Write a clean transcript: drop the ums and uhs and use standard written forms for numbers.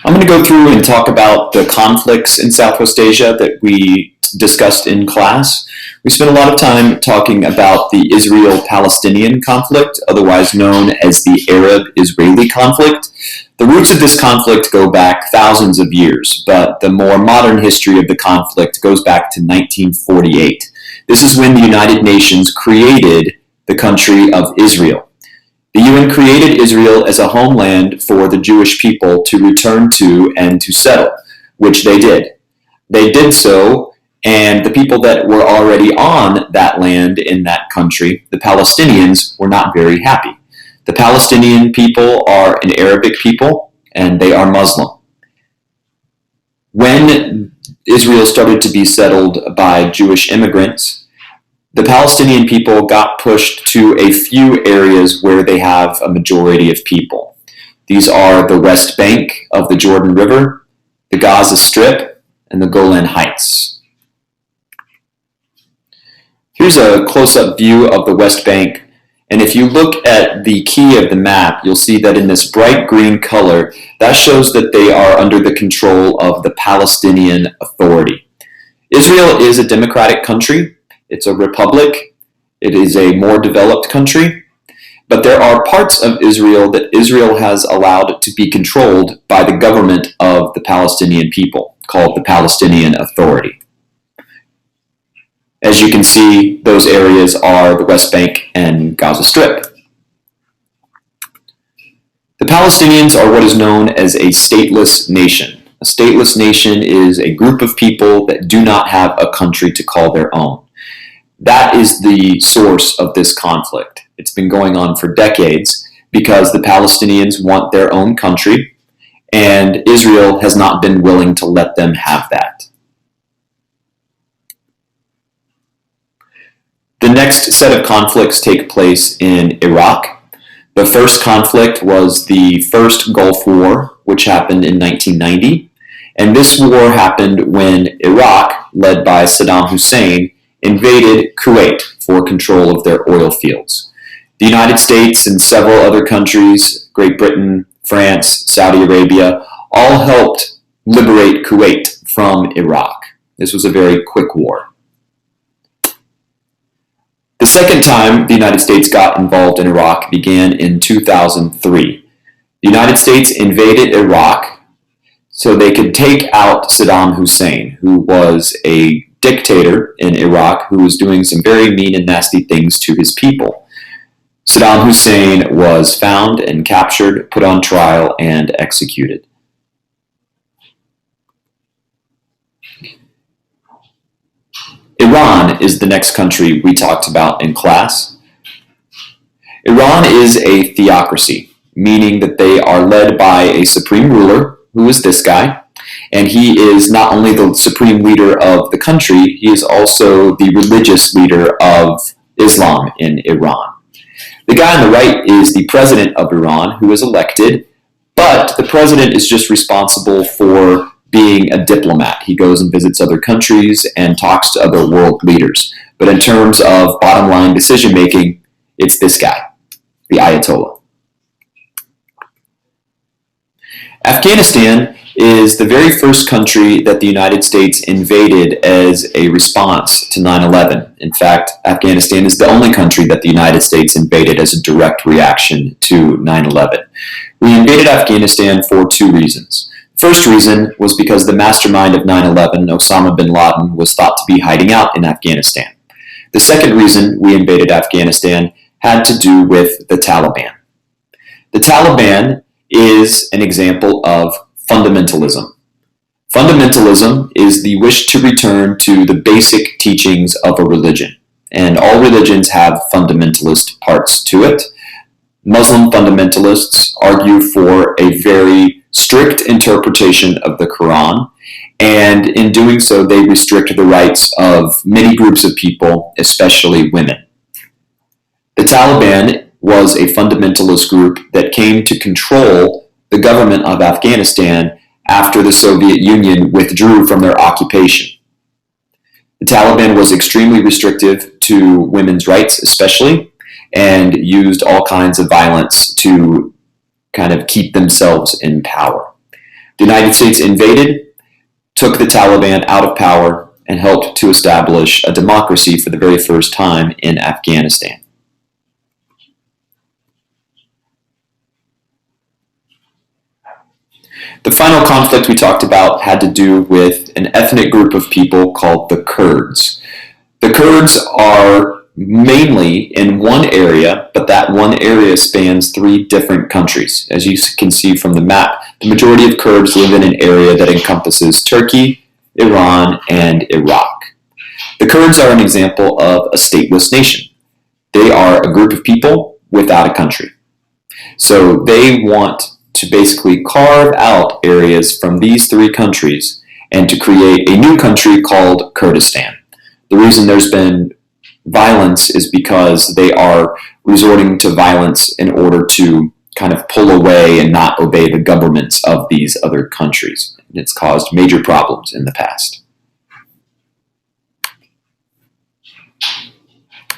I'm going to go through and talk about the conflicts in Southwest Asia that we discussed in class. We spent a lot of time talking about the Israel-Palestinian conflict, otherwise known as the Arab-Israeli conflict. The roots of this conflict go back thousands of years, but the more modern history of the conflict goes back to 1948. This is when the United Nations created the country of Israel. The UN created Israel as a homeland for the Jewish people to return to and to settle, which they did. They did so, and the people that were already on that land in that country, the Palestinians, were not very happy. The Palestinian people are an Arabic people, and they are Muslim. When Israel started to be settled by Jewish immigrants, the Palestinian people got pushed to a few areas where they have a majority of people. These are the West Bank of the Jordan River, the Gaza Strip, and the Golan Heights. Here's a close-up view of the West Bank, and if you look at the key of the map, you'll see that in this bright green color, that shows that they are under the control of the Palestinian Authority. Israel is a democratic country. It's a republic. It is a more developed country. But there are parts of Israel that Israel has allowed to be controlled by the government of the Palestinian people, called the Palestinian Authority. As you can see, those areas are the West Bank and Gaza Strip. The Palestinians are what is known as a stateless nation. A stateless nation is a group of people that do not have a country to call their own. That is the source of this conflict. It's been going on for decades because the Palestinians want their own country, and Israel has not been willing to let them have that. The next set of conflicts take place in Iraq. The first conflict was the first Gulf War, which happened in 1990. And this war happened when Iraq, led by Saddam Hussein, invaded Kuwait for control of their oil fields. The United States and several other countries, Great Britain, France, Saudi Arabia, all helped liberate Kuwait from Iraq. This was a very quick war. The second time the United States got involved in Iraq began in 2003. The United States invaded Iraq so they could take out Saddam Hussein, who was a dictator in Iraq who was doing some very mean and nasty things to his people. Saddam Hussein was found and captured, put on trial, and executed. Iran is the next country we talked about in class. Iran is a theocracy, meaning that they are led by a supreme ruler, who is this guy, and he is not only the supreme leader of the country, he is also the religious leader of Islam in Iran. The guy on the right is the president of Iran, who is elected, but the president is just responsible for being a diplomat. He goes and visits other countries and talks to other world leaders. But in terms of bottom line decision making, it's this guy, the Ayatollah. Afghanistan is the very first country that the United States invaded as a response to 9/11. In fact, Afghanistan is the only country that the United States invaded as a direct reaction to 9/11. We invaded Afghanistan for two reasons. First reason was because the mastermind of 9/11, Osama bin Laden, was thought to be hiding out in Afghanistan. The second reason we invaded Afghanistan had to do with the Taliban. The Taliban is an example of fundamentalism. Fundamentalism is the wish to return to the basic teachings of a religion, and all religions have fundamentalist parts to it. Muslim fundamentalists argue for a very strict interpretation of the Quran, and in doing so, they restrict the rights of many groups of people, especially women. The Taliban was a fundamentalist group that came to control the government of Afghanistan after the Soviet Union withdrew from their occupation. The Taliban was extremely restrictive to women's rights, especially, and used all kinds of violence to kind of keep themselves in power. The United States invaded, took the Taliban out of power, and helped to establish a democracy for the very first time in Afghanistan. The final conflict we talked about had to do with an ethnic group of people called the Kurds. The Kurds are mainly in one area, but that one area spans 3 different countries. As you can see from the map, the majority of Kurds live in an area that encompasses Turkey, Iran, and Iraq. The Kurds are an example of a stateless nation. They are a group of people without a country. So they want to basically carve out areas from these 3 countries and to create a new country called Kurdistan. The reason there's been violence is because they are resorting to violence in order to kind of pull away and not obey the governments of these other countries. It's caused major problems in the past.